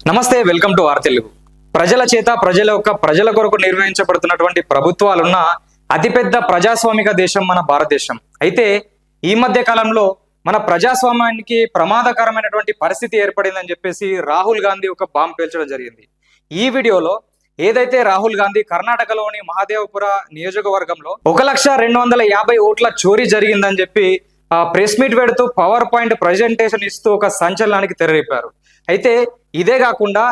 నమస్తే, welcome to are Telugu. ప్రజల చేత ప్రజల కొరకు నిర్వహించబడుతున్నటువంటి ప్రభుత్వాలున్న అతిపెద్ద ప్రజాస్వామిక దేశం మన భారతదేశం. అయితే ఈ మధ్య కాలంలో మన ప్రజాస్వామ్యానికి ప్రమాదకరమైనటువంటి పరిస్థితి ఏర్పడిందని చెప్పేసి రాహుల్ గాంధీ ఒక బాంబు పేల్చడం జరిగింది. ఈ వీడియోలో ఏదైతే రాహుల్ గాంధీ కర్ణాటకలోని మహాదేవపుర నియోజకవర్గంలో 1,250,000 ఓట్ల చోరీ జరిగిందని చెప్పి ప్రెస్ మీట్ పెడుతూ పవర్ పాయింట్ ప్రజెంటేషన్ ఇస్తూ ఒక సంచలనానికి తెరలేపారు. అయితే ఇదే కాకుండా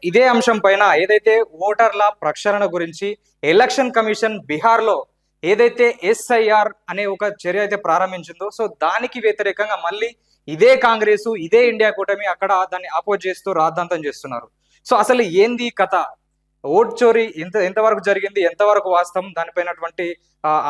ఇదే అంశం పైన ఏదైతే ఓటర్ల ప్రక్షాళన గురించి ఎలక్షన్ కమిషన్ బీహార్లో ఏదైతే ఎస్ఐఆర్ అనే ఒక చర్య అయితే ప్రారంభించిందో, సో దానికి వ్యతిరేకంగా మళ్ళీ ఇదే కాంగ్రెస్ ఇదే ఇండియా కూటమి అక్కడ దాన్ని అపోజ్ చేస్తూ రాద్ధాంతం చేస్తున్నారు. సో అసలు ఏంది కథ, ఓట్ చోరీ ఎంతవరకు జరిగింది, ఎంతవరకు వాస్తవం, దానిపైనటువంటి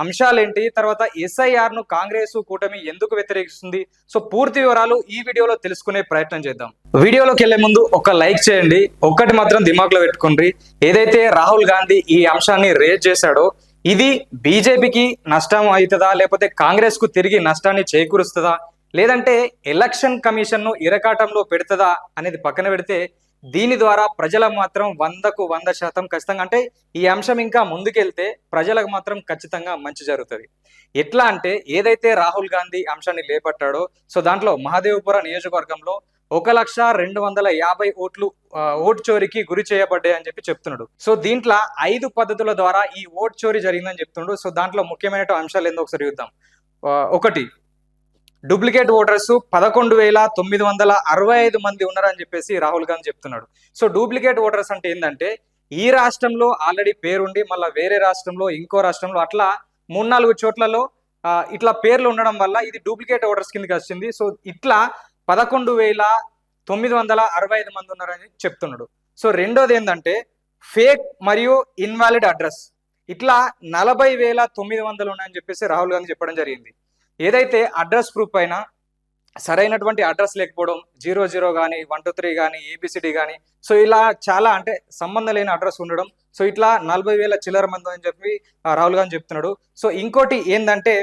అంశాలు ఏంటి, తర్వాత ఎస్ఐఆర్ ను కాంగ్రెస్ కూటమి ఎందుకు వ్యతిరేకిస్తుంది, సో పూర్తి వివరాలు ఈ వీడియోలో తెలుసుకునే ప్రయత్నం చేద్దాం. వీడియోలోకి వెళ్లే ముందు ఒక లైక్ చేయండి. ఒక్కటి మాత్రం దిమాగ్లో పెట్టుకోండి, ఏదైతే రాహుల్ గాంధీ ఈ అంశాన్ని రేజ్ చేశాడో ఇది బీజేపీకి నష్టం అవుతుందా, లేకపోతే కాంగ్రెస్ కు తిరిగి నష్టాన్ని చేకూరుస్తుందా, లేదంటే ఎలక్షన్ కమిషన్ ను ఇరకాటంలో పెడుతుందా అనేది పక్కన పెడితే దీని ద్వారా ప్రజలకు మాత్రం 100% ఖచ్చితంగా, అంటే ఈ అంశం ఇంకా ముందుకెళ్తే ప్రజలకు మాత్రం ఖచ్చితంగా మంచి జరుగుతుంది. ఎట్లా అంటే ఏదైతే రాహుల్ గాంధీ అంశాన్ని లేపట్టాడో, సో దాంట్లో మహాదేవపుర నియోజకవర్గంలో 1,250,000 ఓటు చోరీకి గురి చేయబడ్డాయి అని చెప్పి చెప్తున్నాడు. సో దీంట్లో 5 పద్ధతుల ద్వారా ఈ ఓటు చోరీ జరిగిందని చెప్తున్నాడు. సో దాంట్లో ముఖ్యమైన అంశాలు ఏందో ఒకసారి చూద్దాం. ఒకటి, డూప్లికేట్ ఓటర్స్ 11,965 మంది ఉన్నారని చెప్పేసి రాహుల్ గాంధీ చెప్తున్నాడు. సో డూప్లికేట్ ఓటర్స్ అంటే ఏంటంటే ఈ రాష్ట్రంలో ఆల్రెడీ పేరుండి మళ్ళీ వేరే రాష్ట్రంలో ఇంకో రాష్ట్రంలో అట్లా 3-4 చోట్లలో ఇట్లా పేర్లు ఉండడం వల్ల ఇది డూప్లికేట్ ఓటర్స్ కిందకి వచ్చింది. సో ఇట్లా 11,965 మంది ఉన్నారని చెప్తున్నాడు. సో రెండోది ఏంటంటే ఫేక్ మరియు ఇన్వాలిడ్ అడ్రస్, ఇట్లా 40,900 ఉన్నాయని చెప్పేసి రాహుల్ గాంధీ చెప్పడం జరిగింది. ఏదైతే అడ్రస్ ప్రూఫ్ పైన సరైనటువంటి అడ్రస్ లేకపోవడం, 00 కానీ 123 కానీ ఏబిసిడి కానీ, సో ఇలా చాలా అంటే సంబంధం లేని అడ్రస్ ఉండడం, సో ఇట్లా 40,000 చిల్లర మంది అని చెప్పి రాహుల్ గాంధీ చెప్తున్నాడు. సో ఇంకోటి ఏంటంటే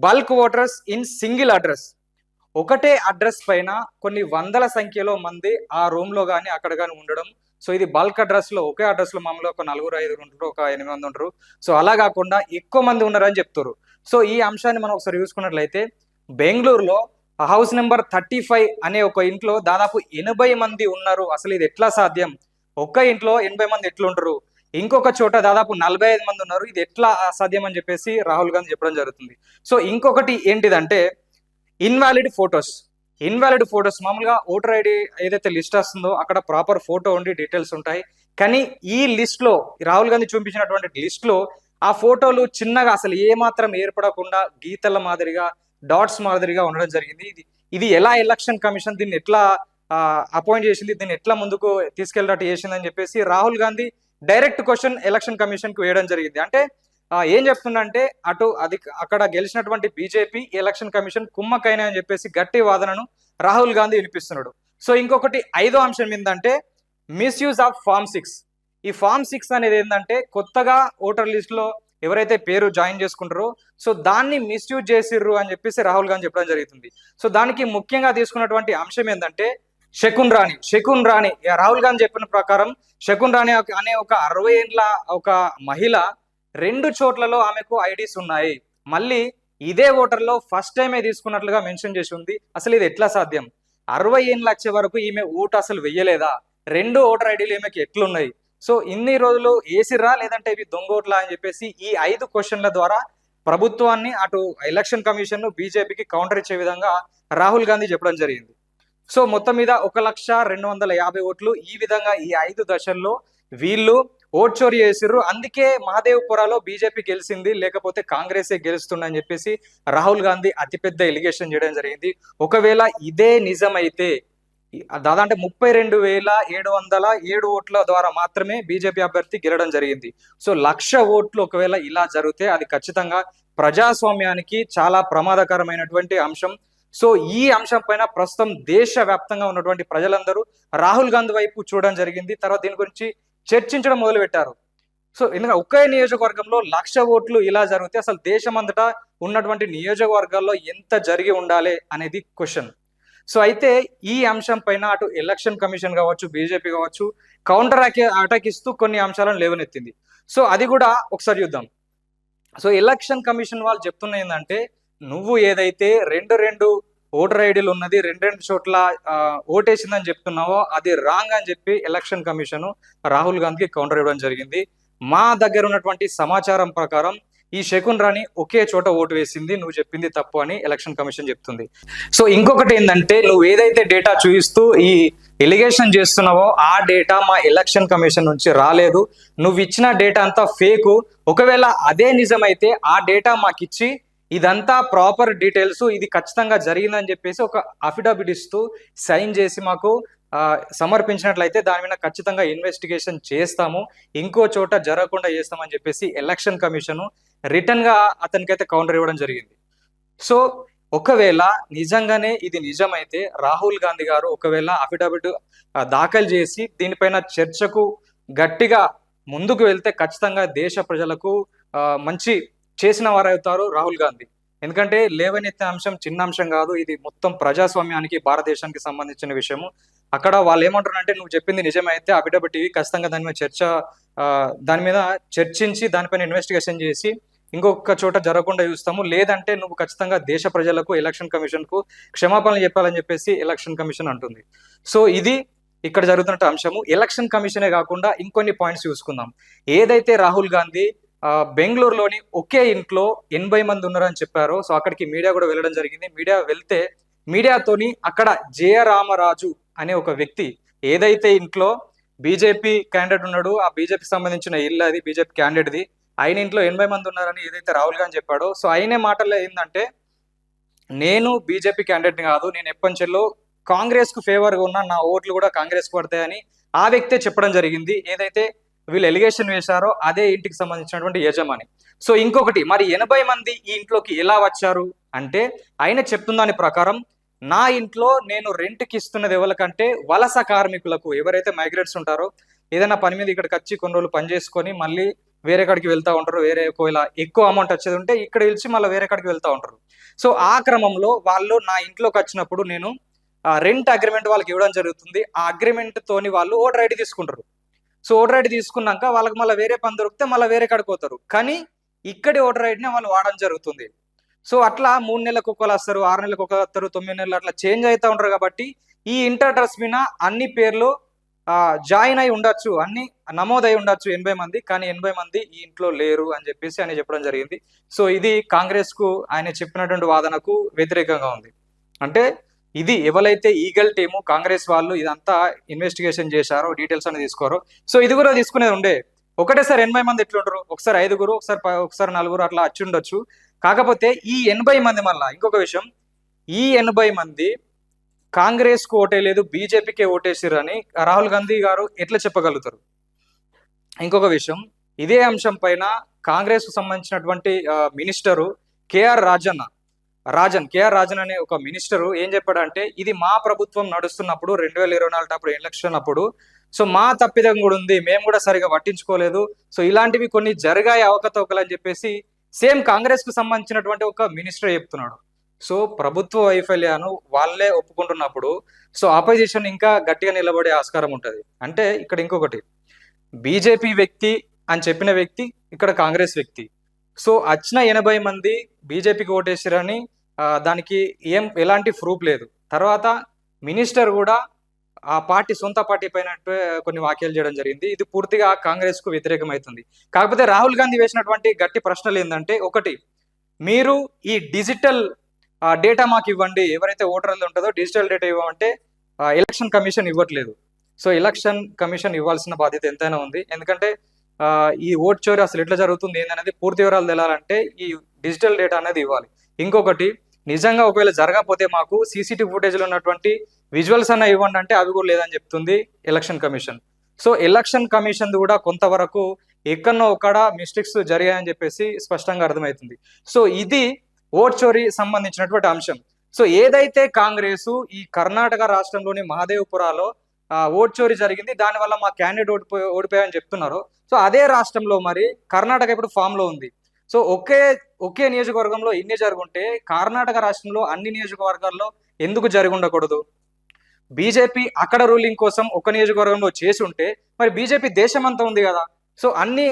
bulk voters in single address, ఒకటే అడ్రస్ పైన కొన్ని వందల సంఖ్యలో మంది ఆ రూమ్ లో కానీ అక్కడ కానీ ఉండడం. సో ఇది బల్క్ అడ్రస్ లో, ఒకే అడ్రస్ లో మామూలుగా ఒక 4-5 ఉంటారు, ఒక 8 మంది ఉంటారు. సో అలా కాకుండా ఎక్కువ మంది ఉన్నారని చెప్తారు. సో ఈ అంశాన్ని మనం ఒకసారి చూసుకున్నట్లయితే బెంగళూరులో హౌస్ నెంబర్ 35 అనే ఒక ఇంట్లో దాదాపు 80 మంది ఉన్నారు. అసలు ఇది ఎట్లా సాధ్యం, ఒక్క ఇంట్లో 80 మంది ఎట్లుంటారు, ఇంకొక చోట దాదాపు 45 మంది ఉన్నారు, ఇది ఎట్లా అసాధ్యం అని చెప్పేసి రాహుల్ గాంధీ చెప్పడం జరుగుతుంది. సో ఇంకొకటి ఏంటిదంటే ఇన్వాలిడ్ ఫొటోస్ మామూలుగా ఓటర్ ఐడి ఏదైతే లిస్ట్ వస్తుందో అక్కడ ప్రాపర్ ఫోటో ఉండి డీటెయిల్స్ ఉంటాయి. కానీ ఈ లిస్ట్ లో రాహుల్ గాంధీ చూపించినటువంటి లిస్ట్ లో ఆ ఫోటోలు చిన్నగా అసలు ఏమాత్రం ఏర్పడకుండా గీతల మాదిరిగా, డాట్స్ మాదిరిగా ఉండడం జరిగింది. ఇది ఎలా ఎలక్షన్ కమిషన్ దీన్ని ఎట్లా అపాయింట్ చేసింది, దీన్ని ఎట్లా ముందుకు తీసుకెళ్ళినట్టు చేసిందని చెప్పేసి Rahul Gandhi direct question election commission కు వేయడం జరిగింది. అంటే ఏం చెప్తుందంటే అక్కడ గెలిచినటువంటి బీజేపీ ఎలక్షన్ కమిషన్ కుమ్మకైనా అని చెప్పేసి గట్టి వాదనను రాహుల్ గాంధీ వినిపిస్తున్నాడు. సో ఇంకొకటి 5వ అంశం ఏంటంటే మిస్యూజ్ ఆఫ్ ఫార్మ్ 6. ఈ ఫార్మ్ 6 అనేది ఏంటంటే కొత్తగా ఓటర్ లిస్ట్ లో ఎవరైతే పేరు జాయిన్ చేసుకుంటారో సో దాన్ని మిస్యూజ్ చేసిర్రు అని చెప్పేసి రాహుల్ గాంధీ చెప్పడం జరుగుతుంది. సో దానికి ముఖ్యంగా తీసుకున్నటువంటి అంశం ఏంటంటే శకున్ రాణి రాహుల్ గాంధీ చెప్పిన ప్రకారం శకున్ రాణి అనే ఒక 60 ఏళ్ళ ఒక మహిళ 2 చోట్లలో ఆమెకు ఐడీస్ ఉన్నాయి. మళ్ళీ ఇదే ఓటర్లో ఫస్ట్ టైమే తీసుకున్నట్లుగా మెన్షన్ చేసి ఉంది. అసలు ఇది ఎట్లా సాధ్యం, 60 ఏళ్ళు వచ్చే వరకు ఈమె ఓటు అసలు వెయ్యలేదా, 2 ఓటర్ ఐడీలు ఈమెకి ఎట్లున్నాయి, సో ఇన్ని రోజులు వేసిర్రా లేదంటే ఇవి దొంగ ఓట్లా అని చెప్పేసి ఈ 5 క్వశ్చన్ల ద్వారా ప్రభుత్వాన్ని అటు ఎలక్షన్ కమిషన్ ను బీజేపీకి కౌంటర్ ఇచ్చే విధంగా రాహుల్ గాంధీ చెప్పడం జరిగింది. సో మొత్తం మీద 1,250,000 ఓట్లు ఈ విధంగా ఈ 5 దశల్లో వీళ్ళు ఓట్ చోరీ చేసిర్రు. అందుకే మహాదేవ్పురాలో బీజేపీ గెలిచింది, లేకపోతే కాంగ్రెసే గెలుస్తుందని చెప్పేసి రాహుల్ గాంధీ అతిపెద్ద ఎలిగేషన్ చేయడం జరిగింది. ఒకవేళ ఇదే నిజమైతే దాదాపు 32,707 ఓట్ల ద్వారా మాత్రమే బీజేపీ అభ్యర్థి గెలవడం జరిగింది. సో 1,00,000 ఓట్లు ఒకవేళ ఇలా జరిగితే అది ఖచ్చితంగా ప్రజాస్వామ్యానికి చాలా ప్రమాదకరమైనటువంటి అంశం. సో ఈ అంశం పైన ప్రస్తుతం దేశవ్యాప్తంగా ఉన్నటువంటి ప్రజలందరూ రాహుల్ గాంధీ వైపు చూడడం జరిగింది. తర్వాత దీని గురించి చర్చించడం మొదలు పెట్టారు. సో ఎందుకంటే ఒకే నియోజకవర్గంలో 1,00,000 ఓట్లు ఇలా జరిగితే అసలు దేశమంతటా ఉన్నటువంటి నియోజకవర్గాల్లో ఎంత జరిగి ఉండాలి అనేది క్వశ్చన్. సో అయితే ఈ అంశం పైన అటు ఎలక్షన్ కమిషన్ కావచ్చు, బీజేపీ కావచ్చు, కౌంటర్ అటాక్ ఇస్తూ కొన్ని అంశాలను లేవనెత్తింది. సో అది కూడా ఒకసారి చూద్దాం. సో ఎలక్షన్ కమిషన్ వాళ్ళు చెప్తున్న ఏంటంటే, నువ్వు ఏదైతే రెండు ఓటర్ ఐడీలు ఉన్నది రెండు చోట్ల ఓటేసిందని చెప్తున్నావో అది రాంగ్ అని చెప్పి ఎలక్షన్ కమిషన్ రాహుల్ గాంధీకి కౌంటర్ ఇవ్వడం జరిగింది. మా దగ్గర ఉన్నటువంటి సమాచారం ప్రకారం ఈ శకున్ రాణి ఒకే చోట ఓటు వేసింది, నువ్వు చెప్పింది తప్పు అని ఎలక్షన్ కమిషన్ చెప్తుంది. సో ఇంకొకటి ఏంటంటే, నువ్వు ఏదైతే డేటా చూపిస్తూ ఈ ఎలిగేషన్ చేస్తున్నావో ఆ డేటా మా ఎలక్షన్ కమిషన్ నుంచి రాలేదు, నువ్వు ఇచ్చిన డేటా అంతా ఫేకు. ఒకవేళ అదే నిజమైతే ఆ డేటా మాకు ఇచ్చి ఇదంతా ప్రాపర్ డీటెయిల్స్, ఇది ఖచ్చితంగా జరిగిందని చెప్పేసి ఒక అఫిడవిట్ ఇస్తూ సైన్ చేసి మాకు సమర్పించినట్లయితే దాని మీద ఖచ్చితంగా ఇన్వెస్టిగేషన్ చేస్తాము, ఇంకో చోట జరగకుండా చేస్తామని చెప్పేసి ఎలక్షన్ కమిషన్ రిటర్న్ గా అతనికైతే కౌంటర్ ఇవ్వడం జరిగింది. సో ఒకవేళ నిజంగానే ఇది నిజమైతే రాహుల్ గాంధీ గారు ఒకవేళ అఫిడవిట్ దాఖలు చేసి దీనిపైన చర్చకు గట్టిగా ముందుకు వెళ్తే ఖచ్చితంగా దేశ ప్రజలకు మంచి చేసిన వారవుతారు రాహుల్ గాంధీ. ఎందుకంటే లేవనెత్తే అంశం చిన్న అంశం కాదు, ఇది మొత్తం ప్రజాస్వామ్యానికి భారతదేశానికి సంబంధించిన విషయము. అక్కడ వాళ్ళు ఏమంటారంటే, నువ్వు చెప్పింది నిజమైతే అఫిడవిట్ ఇవి, ఖచ్చితంగా దాని మీద చర్చించి దానిపైన ఇన్వెస్టిగేషన్ చేసి ఇంకొక చోట జరగకుండా చూస్తాము, లేదంటే నువ్వు ఖచ్చితంగా దేశ ప్రజలకు ఎలక్షన్ కమిషన్ కు క్షమాపణలు చెప్పాలని చెప్పేసి ఎలక్షన్ కమిషన్ అంటుంది. సో ఇది ఇక్కడ జరుగుతున్న అంశము. ఎలక్షన్ కమిషనే కాకుండా ఇంకొన్ని పాయింట్స్ చూసుకుందాం. ఏదైతే రాహుల్ గాంధీ బెంగళూరులోని ఒకే ఇంట్లో 80 మంది ఉన్నారని చెప్పారో, సో అక్కడికి మీడియా కూడా వెళ్ళడం జరిగింది. మీడియా వెళ్తే మీడియాతోని అక్కడ జయరామరాజు అనే ఒక వ్యక్తి ఏదైతే ఇంట్లో బీజేపీ క్యాండిడేట్ ఉన్నాడు, ఆ బీజేపీకి సంబంధించిన ఇల్లు అది బీజేపీ క్యాండిడేట్ది, ఆయన ఇంట్లో 80 మంది ఉన్నారని ఏదైతే రాహుల్ గాంధీ చెప్పాడో, సో ఆయనే మాటల్లో ఏంటంటే, నేను బీజేపీ క్యాండిడేట్ని కాదు, నేను ఎప్పటిలో కాంగ్రెస్ కు ఫేవర్గా ఉన్నా, నా ఓట్లు కూడా కాంగ్రెస్ పడతాయని ఆ వ్యక్తే చెప్పడం జరిగింది. ఏదైతే వీళ్ళు ఎలిగేషన్ వేశారో అదే ఇంటికి సంబంధించినటువంటి యజమాని. సో ఇంకొకటి, మరి 80 మంది ఈ ఇంట్లోకి ఎలా వచ్చారు అంటే, ఆయన చెప్తున్న దాని ప్రకారం నా ఇంట్లో నేను రెంట్కి ఇస్తున్నది ఎవరికంటే వలస కార్మికులకు, ఎవరైతే మైగ్రేట్స్ ఉంటారో, ఏదైనా పని మీద ఇక్కడికి వచ్చి కొన్ని రోజులు పని చేసుకొని మళ్ళీ వేరే కాడికి వెళ్తూ ఉంటారు, వేరే ఒకవేళ ఎక్కువ అమౌంట్ వచ్చేది ఉంటే ఇక్కడ ఇచ్చి మళ్ళీ వేరే కాడికి వెళ్తూ ఉంటారు. సో ఆ క్రమంలో వాళ్ళు నా ఇంట్లోకి వచ్చినప్పుడు నేను రెంట్ అగ్రిమెంట్ వాళ్ళకి ఇవ్వడం జరుగుతుంది. ఆ అగ్రిమెంట్ తోని వాళ్ళు ఓటర్ ఐడి తీసుకుంటారు. సో ఓటర్ ఐడి తీసుకున్నాక వాళ్ళకి మళ్ళీ వేరే పని దొరికితే మళ్ళీ వేరే కాడికి పోతారు, కానీ ఇక్కడి ఓటర్ ఐడిని వాళ్ళు వాడడం జరుగుతుంది. సో అట్లా 3 నెలలకు ఒకరు వస్తారు, 6 నెలలకు ఒకరు వస్తారు, 9 నెలలు అట్లా చేంజ్ అవుతూ ఉంటారు. కాబట్టి ఈ ఇంటర్ అడ్రస్ మీద అన్ని పేర్లు జాయిన్ అయి ఉండొచ్చు, అన్ని నమోదై ఉండొచ్చు 80 మంది, కానీ 80 మంది ఈ ఇంట్లో లేరు అని చెప్పేసి ఆయన చెప్పడం జరిగింది. సో ఇది కాంగ్రెస్ కు ఆయన చెప్పినటువంటి వాదనకు వ్యతిరేకంగా ఉంది. అంటే ఇది ఎవరైతే ఈగల్ టీము కాంగ్రెస్ వాళ్ళు ఇదంతా ఇన్వెస్టిగేషన్ చేశారో, డీటెయిల్స్ అనేది తీసుకోరో, సో ఇది కూడా తీసుకునేది ఉండే. ఒకటేసారి 80 మంది ఎట్లుంటారు, ఒకసారి 5గురు, ఒకసారి 4గురు అట్లా వచ్చి ఉండొచ్చు. కాకపోతే ఈ 80 మంది, మళ్ళా ఇంకొక విషయం, ఈ 80 మంది కాంగ్రెస్ కు ఓటేయలేదు, బీజేపీకే ఓటేసారు అని రాహుల్ గాంధీ గారు ఎట్లా చెప్పగలుగుతారు? ఇంకొక విషయం, ఇదే అంశం పైన కాంగ్రెస్ కు సంబంధించినటువంటి మినిస్టరు కేఆర్ రాజన్ అనే ఒక మినిస్టరు ఏం చెప్పాడంటే, ఇది మా ప్రభుత్వం నడుస్తున్నప్పుడు 2024 అప్పుడు ఎలక్షన్ అప్పుడు, సో మా తప్పిదం కూడా ఉంది, మేము కూడా సరిగా పట్టించుకోలేదు, సో ఇలాంటివి కొన్ని జరిగాయి అవకతవకలు అని చెప్పేసి సేమ్ కాంగ్రెస్ కు సంబంధించినటువంటి ఒక మినిస్టర్ చెప్తున్నాడు. సో ప్రభుత్వ వైఫల్యాన్ని వాళ్ళే ఒప్పుకుంటున్నప్పుడు సో ఆపోజిషన్ ఇంకా గట్టిగా నిలబడే ఆస్కారం ఉంటుంది. అంటే ఇక్కడ ఇంకొకటి, బీజేపీ వ్యక్తి అని చెప్పిన వ్యక్తి ఇక్కడ కాంగ్రెస్ వ్యక్తి. సో వచ్చిన 80 మంది బీజేపీకి ఓటేసారని దానికి ఎలాంటి ప్రూఫ్ లేదు. తర్వాత మినిస్టర్ కూడా ఆ పార్టీ సొంత పార్టీ పైన కొన్ని వ్యాఖ్యలు చేయడం జరిగింది. ఇది పూర్తిగా కాంగ్రెస్ కు వ్యతిరేకమవుతుంది. కాకపోతే రాహుల్ గాంధీ వేసినటువంటి గట్టి ప్రశ్నలు ఏంటంటే, ఒకటి, మీరు ఈ డిజిటల్ డేటా మాకు ఇవ్వండి, ఎవరైతే ఓటర్లు ఉంటుందో డిజిటల్ డేటా ఇవ్వమంటే ఎలక్షన్ కమిషన్ ఇవ్వట్లేదు. సో ఎలక్షన్ కమిషన్ ఇవ్వాల్సిన బాధ్యత ఎంతైనా ఉంది. ఎందుకంటే ఈ ఓట్ చోరీ అసలు ఎట్లా జరుగుతుంది ఏందనేది పూర్తి వివరాలు తెలాలంటే ఈ డిజిటల్ డేటా అనేది ఇవ్వాలి. ఇంకొకటి, నిజంగా ఒకవేళ జరగకపోతే మాకు సీసీటీవీ ఫుటేజ్లో ఉన్నటువంటి విజువల్స్ అన్న ఇవ్వండి అంటే అవి కూడా లేదని చెప్తుంది election commission. So election commission కూడా కొంతవరకు ఎక్కడో ఒక్కడ మిస్టేక్స్ జరిగాయని చెప్పేసి స్పష్టంగా అర్థమవుతుంది. సో ఇది ఓట్ చోరీ సంబంధించినటువంటి అంశం. సో ఏదైతే కాంగ్రెస్ ఈ కర్ణాటక రాష్ట్రంలోని మహదేవ్పురాలో ఓట్ చోరీ జరిగింది, దానివల్ల మా క్యాండిడేట్ ఓడిపోయాయని చెప్తున్నారు. సో అదే రాష్ట్రంలో మరి కర్ణాటక ఇప్పుడు ఫామ్ లో ఉంది. సో ఒకే నియోజకవర్గంలో ఇన్ని జరుగుంటే కర్ణాటక రాష్ట్రంలో అన్ని నియోజకవర్గాల్లో ఎందుకు జరిగి ఉండకూడదు? బీజేపీ అక్కడ రూలింగ్ కోసం ఒక నియోజకవర్గంలో చేసి ఉంటే మరి బీజేపీ దేశం అంతా ఉంది కదా, సో అన్ని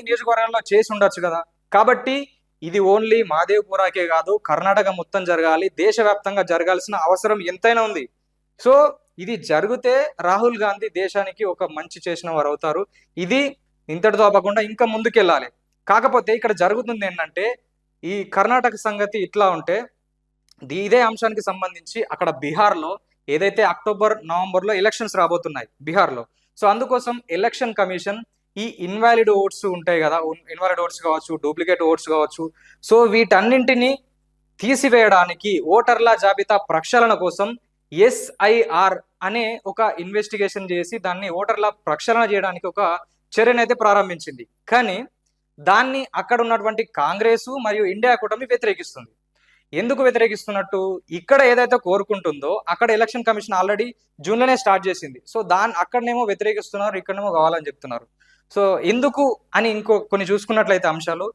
నియోజకవర్గాల్లో చేసి ఉండొచ్చు కదా. కాబట్టి ఇది ఓన్లీ మాదేవ్పురాకే కాదు, కర్ణాటక మొత్తం జరగాలి, దేశవ్యాప్తంగా జరగాల్సిన అవసరం ఎంతైనా ఉంది. సో ఇది జరిగితే రాహుల్ గాంధీ దేశానికి ఒక మంచి చేసిన వారు అవుతారు. ఇది ఇంతటితో అవ్వకుండా ఇంకా ముందుకెళ్ళాలి. కాకపోతే ఇక్కడ జరుగుతుంది ఏంటంటే, ఈ కర్ణాటక సంగతి ఇట్లా ఉంటే ఇదే అంశానికి సంబంధించి అక్కడ బీహార్లో ఏదైతే అక్టోబర్ నవంబర్లో ఎలక్షన్స్ రాబోతున్నాయి బీహార్లో, సో అందుకోసం ఎలక్షన్ కమిషన్ ఈ ఇన్వాలిడ్ ఓట్స్ ఉంటాయి కదా, ఇన్వాలిడ్ ఓట్స్ కావచ్చు, డూప్లికేట్ ఓట్స్ కావచ్చు, సో వీటన్నింటినీ తీసివేయడానికి ఓటర్ల జాబితా ప్రక్షాళన కోసం ఎస్ఐఆర్ అనే ఒక ఇన్వెస్టిగేషన్ చేసి దాన్ని ఓటర్ల ప్రక్షాళన చేయడానికి ఒక చర్యనైతే ప్రారంభించింది. కానీ దాన్ని అక్కడ ఉన్నటువంటి కాంగ్రెస్ మరియు ఇండియా కూటమి వ్యతిరేకిస్తుంది. ఎందుకు వ్యతిరేకిస్తున్నట్టు? ఇక్కడ ఏదైతే కోరుకుంటుందో అక్కడ ఎలక్షన్ కమిషన్ ఆల్రెడీ జూన్లోనే స్టార్ట్ చేసింది. సో అక్కడనేమో వ్యతిరేకిస్తున్నారు, ఇక్కడనేమో కావాలని చెప్తున్నారు. సో ఎందుకు అని కొన్ని చూసుకున్నట్లయితే అంశాలు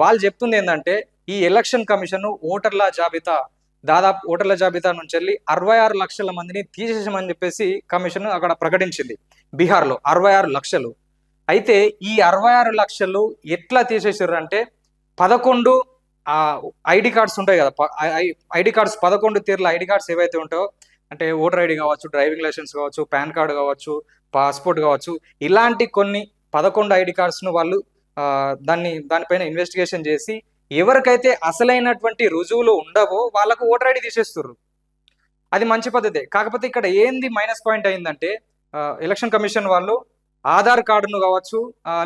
వాళ్ళు చెప్తుంది ఏంటంటే, ఈ ఎలక్షన్ కమిషన్ ఓటర్ల జాబితా నుంచి వెళ్ళి 66 లక్షల మందిని తీసేసామని చెప్పేసి కమిషన్ అక్కడ ప్రకటించింది. బీహార్లో 66 లక్షలు. అయితే ఈ 66 లక్షలు ఎట్లా తీసేసారు అంటే, 11 ఐడి కార్డ్స్ ఉంటాయి కదా, ఐడి కార్డ్స్ 11 తీర్ల ఐడి కార్డ్స్ ఏవైతే ఉంటాయో, అంటే ఓటర్ ఐడి కావచ్చు, డ్రైవింగ్ లైసెన్స్ కావచ్చు, పాన్ కార్డు కావచ్చు, పాస్పోర్ట్ కావచ్చు, ఇలాంటి కొన్ని 11 ఐడి కార్డ్స్ను వాళ్ళు దానిపైన ఇన్వెస్టిగేషన్ చేసి ఎవరికైతే అసలైనటువంటి రుజువులు ఉండవో వాళ్ళకు ఓటర్ ఐడి తీసేస్తున్నారు. అది మంచి పద్ధతే. కాకపోతే ఇక్కడ ఏంది మైనస్ పాయింట్ అయిందంటే, ఎలక్షన్ కమిషన్ వాళ్ళు ఆధార్ కార్డును కావచ్చు,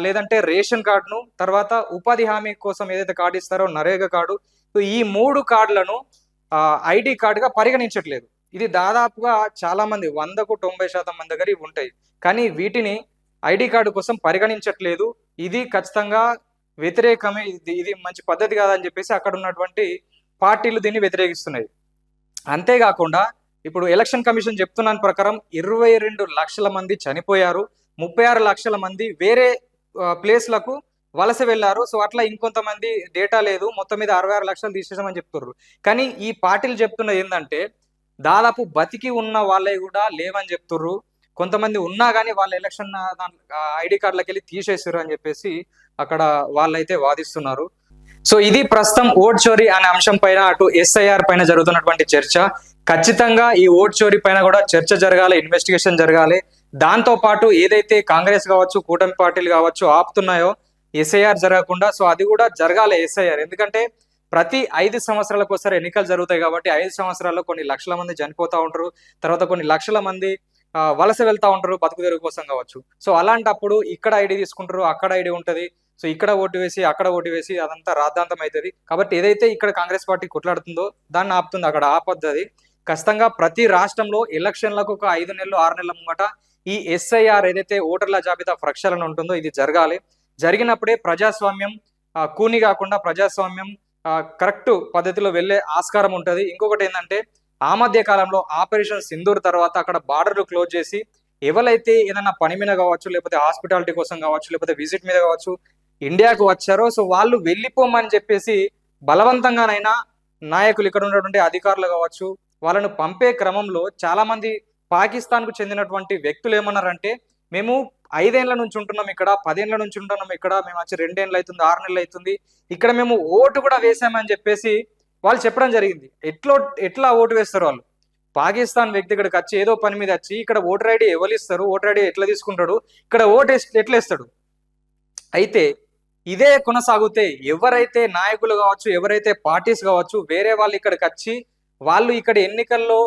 లేదంటే రేషన్ కార్డును, తర్వాత ఉపాధి హామీ కోసం ఏదైతే కార్డు ఇస్తారో నరేగా కార్డు, ఈ 3 కార్డులను ఐడి కార్డుగా పరిగణించట్లేదు. ఇది దాదాపుగా చాలా మంది 100కు 90% మంది దగ్గర ఇవి ఉంటాయి, కానీ వీటిని ఐడి కార్డు కోసం పరిగణించట్లేదు. ఇది ఖచ్చితంగా వ్యతిరేకమే, ఇది మంచి పద్ధతి కాదని చెప్పేసి అక్కడ ఉన్నటువంటి పార్టీలు దీన్ని వ్యతిరేకిస్తున్నాయి. అంతేకాకుండా ఇప్పుడు ఎలక్షన్ కమిషన్ చెప్తున్న ప్రకారం 22 లక్షల మంది చనిపోయారు, 36 లక్షల మంది వేరే ప్లేస్లకు వలస వెళ్ళారు. సో అట్లా ఇంకొంతమంది డేటా లేదు, మొత్తం మీద 66 లక్షలు తీసేసామని చెప్తున్నారు. కానీ ఈ పార్టీలు చెప్తున్నది ఏంటంటే, దాదాపు బతికి ఉన్న వాళ్ళే కూడా లేవని చెప్తుర్రు. కొంతమంది ఉన్నా కానీ వాళ్ళ ఎలక్షన్ ఐడి కార్డులకు వెళ్ళి తీసేసారు అని చెప్పేసి అక్కడ వాళ్ళైతే వాదిస్తున్నారు. సో ఇది ప్రస్తుతం ఓట్ చోరీ అనే అంశం పైన అటు ఎస్ఐఆర్ పైన జరుగుతున్నటువంటి చర్చ. ఖచ్చితంగా ఈ ఓట్ చోరీ పైన కూడా చర్చ జరగాలి, ఇన్వెస్టిగేషన్ జరగాలి. దాంతో పాటు ఏదైతే కాంగ్రెస్ కావచ్చు, కూటమి పార్టీలు కావచ్చు ఆపుతున్నాయో ఎస్ఐఆర్ జరగకుండా, సో అది కూడా జరగాలి ఎస్ఐఆర్. ఎందుకంటే ప్రతి 5 సంవత్సరాలకు ఒకసారి ఎన్నికలు జరుగుతాయి కాబట్టి 5 సంవత్సరాల్లో కొన్ని లక్షల మంది చనిపోతూ ఉంటారు, తర్వాత కొన్ని లక్షల మంది వలస వెళ్తా ఉంటారు బతుకు తెరుగు కోసం కావచ్చు. సో అలాంటప్పుడు ఇక్కడ ఐడి తీసుకుంటారు, అక్కడ ఐడి ఉంటుంది, సో ఇక్కడ ఓటు వేసి అక్కడ ఓటు వేసి అదంతా రాద్ధాంతం అవుతుంది. కాబట్టి ఏదైతే ఇక్కడ కాంగ్రెస్ పార్టీ కొట్లాడుతుందో దాన్ని ఆపుతుంది, అక్కడ ఆపద్దు. ఖచ్చితంగా ప్రతి రాష్ట్రంలో ఎలక్షన్లకు ఒక 5 నెలలు 6 నెలల ముంగట ఈ ఎస్ఐఆర్ ఏదైతే ఓటర్ల జాబితా ప్రక్షాళన ఉంటుందో ఇది జరగాలి. జరిగినప్పుడే ప్రజాస్వామ్యం కూని కాకుండా ప్రజాస్వామ్యం కరెక్ట్ పద్ధతిలో వెళ్ళే ఆస్కారం ఉంటుంది. ఇంకొకటి ఏంటంటే, ఆ మధ్య కాలంలో ఆపరేషన్ సింధూర్ తర్వాత అక్కడ బార్డర్లు క్లోజ్ చేసి ఎవరైతే ఏదైనా పని మీద కావచ్చు, లేకపోతే హాస్పిటాలిటీ కోసం కావచ్చు, లేకపోతే విజిట్ మీద కావచ్చు ఇండియాకు వచ్చారో, సో వాళ్ళు వెళ్ళిపోమని చెప్పేసి బలవంతంగానైనా నాయకులు, ఇక్కడ ఉన్నటువంటి అధికారులు కావచ్చు, వాళ్ళను పంపే క్రమంలో చాలా మంది పాకిస్తాన్కు చెందినటువంటి వ్యక్తులు ఏమన్నారంటే, మేము 5 ఏళ్ల నుంచి ఉంటున్నాం ఇక్కడ, 10 ఏళ్ల నుంచి ఉంటున్నాం ఇక్కడ, మేము వచ్చి 2 ఏళ్ళు అవుతుంది, 6 నెలలు అవుతుంది, ఇక్కడ మేము ఓటు కూడా వేసామని చెప్పేసి వాళ్ళు చెప్పడం జరిగింది. ఎట్లా ఓటు వేస్తారు వాళ్ళు? పాకిస్తాన్ వ్యక్తి ఇక్కడికి వచ్చి ఏదో పని మీద వచ్చి ఇక్కడ ఓటర్ ఐడి ఎవరు ఇస్తారు, ఓటర్ ఐడి ఎట్లా తీసుకుంటాడు, ఇక్కడ ఓటు ఎట్లా వేస్తాడు? అయితే ఇదే కొనసాగితే ఎవరైతే నాయకులు కావచ్చు, ఎవరైతే పార్టీస్ కావచ్చు, వేరే వాళ్ళు ఇక్కడికి వచ్చి వాళ్ళు ఇక్కడ ఎన్నికల్లో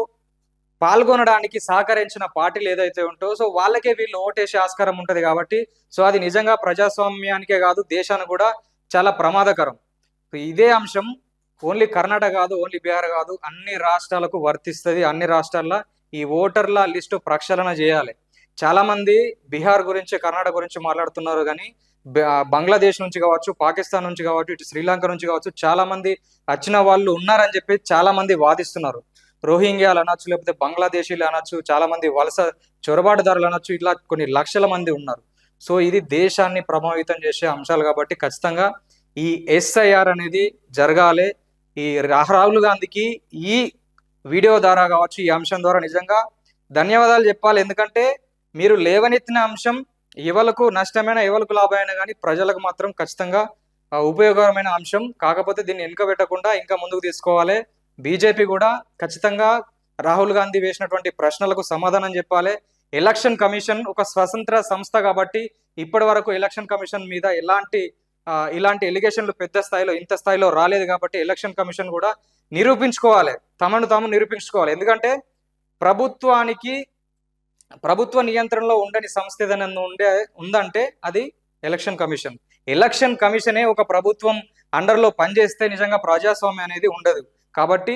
పాల్గొనడానికి సహకరించిన పార్టీలు ఏదైతే ఉంటాయో, సో వాళ్ళకే వీళ్ళు ఓటేసే ఆస్కారం ఉంటుంది. కాబట్టి సో అది నిజంగా ప్రజాస్వామ్యానికే కాదు, దేశానికి కూడా చాలా ప్రమాదకరం. ఇదే అంశం ఓన్లీ కర్ణాటక కాదు, ఓన్లీ బీహార్ కాదు, అన్ని రాష్ట్రాలకు వర్తిస్తుంది. అన్ని రాష్ట్రాల్లో ఈ ఓటర్ల లిస్టు ప్రక్షాళన చేయాలి. చాలా మంది బీహార్ గురించి, కర్ణాటక గురించి మాట్లాడుతున్నారు, కానీ బంగ్లాదేశ్ నుంచి కావచ్చు, పాకిస్తాన్ నుంచి కావచ్చు, ఇటు శ్రీలంక నుంచి కావచ్చు చాలా మంది వచ్చిన వాళ్ళు ఉన్నారని చెప్పి చాలా మంది వాదిస్తున్నారు. రోహింగ్యాలు అనొచ్చు, లేకపోతే బంగ్లాదేశీలు అనొచ్చు, చాలా మంది వలస చొరబాటుదారులు అనొచ్చు, ఇట్లా కొన్ని లక్షల మంది ఉన్నారు. సో ఇది దేశాన్ని ప్రభావితం చేసే అంశాలు కాబట్టి ఖచ్చితంగా ఈ ఎస్ఐఆర్ అనేది జరగాలి. ఈ రాహుల్ గాంధీకి ఈ వీడియో ద్వారా కావచ్చు, ఈ అంశం ద్వారా నిజంగా ధన్యవాదాలు చెప్పాలి. ఎందుకంటే మీరు లేవనెత్తిన అంశం ఎవలకు నష్టమైన ఎవలకు లాభమైన కానీ ప్రజలకు మాత్రం ఖచ్చితంగా ఉపయోగకరమైన అంశం. కాకపోతే దీన్ని వెనుక పెట్టకుండా ఇంకా ముందుకు తీసుకోవాలి. బీజేపీ కూడా ఖచ్చితంగా రాహుల్ గాంధీ వేసినటువంటి ప్రశ్నలకు సమాధానం చెప్పాలి. ఎలక్షన్ కమిషన్ ఒక స్వతంత్ర సంస్థ కాబట్టి ఇప్పటి వరకు ఎలక్షన్ కమిషన్ మీద ఇలాంటి ఎలిగేషన్లు పెద్ద స్థాయిలో ఇంత స్థాయిలో రాలేదు కాబట్టి ఎలక్షన్ కమిషన్ కూడా నిరూపించుకోవాలి, తమను తాము నిరూపించుకోవాలి. ఎందుకంటే ప్రభుత్వ నియంత్రణలో ఉండని సంస్థ ఏదైనా ఉందంటే అది ఎలక్షన్ కమిషన్. ఎలక్షన్ కమిషనే ఒక ప్రభుత్వం అండర్లో పనిచేస్తే నిజంగా ప్రజాస్వామ్యం అనేది ఉండదు. కాబట్టి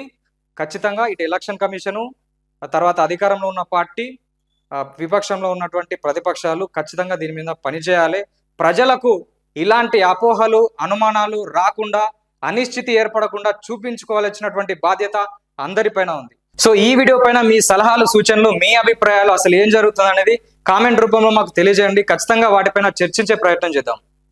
ఖచ్చితంగా ఇటు ఎలక్షన్ కమిషను, తర్వాత అధికారంలో ఉన్న పార్టీ, విపక్షంలో ఉన్నటువంటి ప్రతిపక్షాలు ఖచ్చితంగా దీని మీద పనిచేయాలి. ప్రజలకు ఇలాంటి అపోహలు, అనుమానాలు రాకుండా, అనిశ్చితి ఏర్పడకుండా చూపించుకోవాల్సినటువంటి బాధ్యత అందరిపైన ఉంది. సో ఈ వీడియో పైన మీ సలహాలు, సూచనలు, మీ అభిప్రాయాలు, అసలు ఏం జరుగుతుంది అనేది కామెంట్ రూపంలో మాకు తెలియజేయండి. ఖచ్చితంగా వాటిపైన చర్చించే ప్రయత్నం చేద్దాం.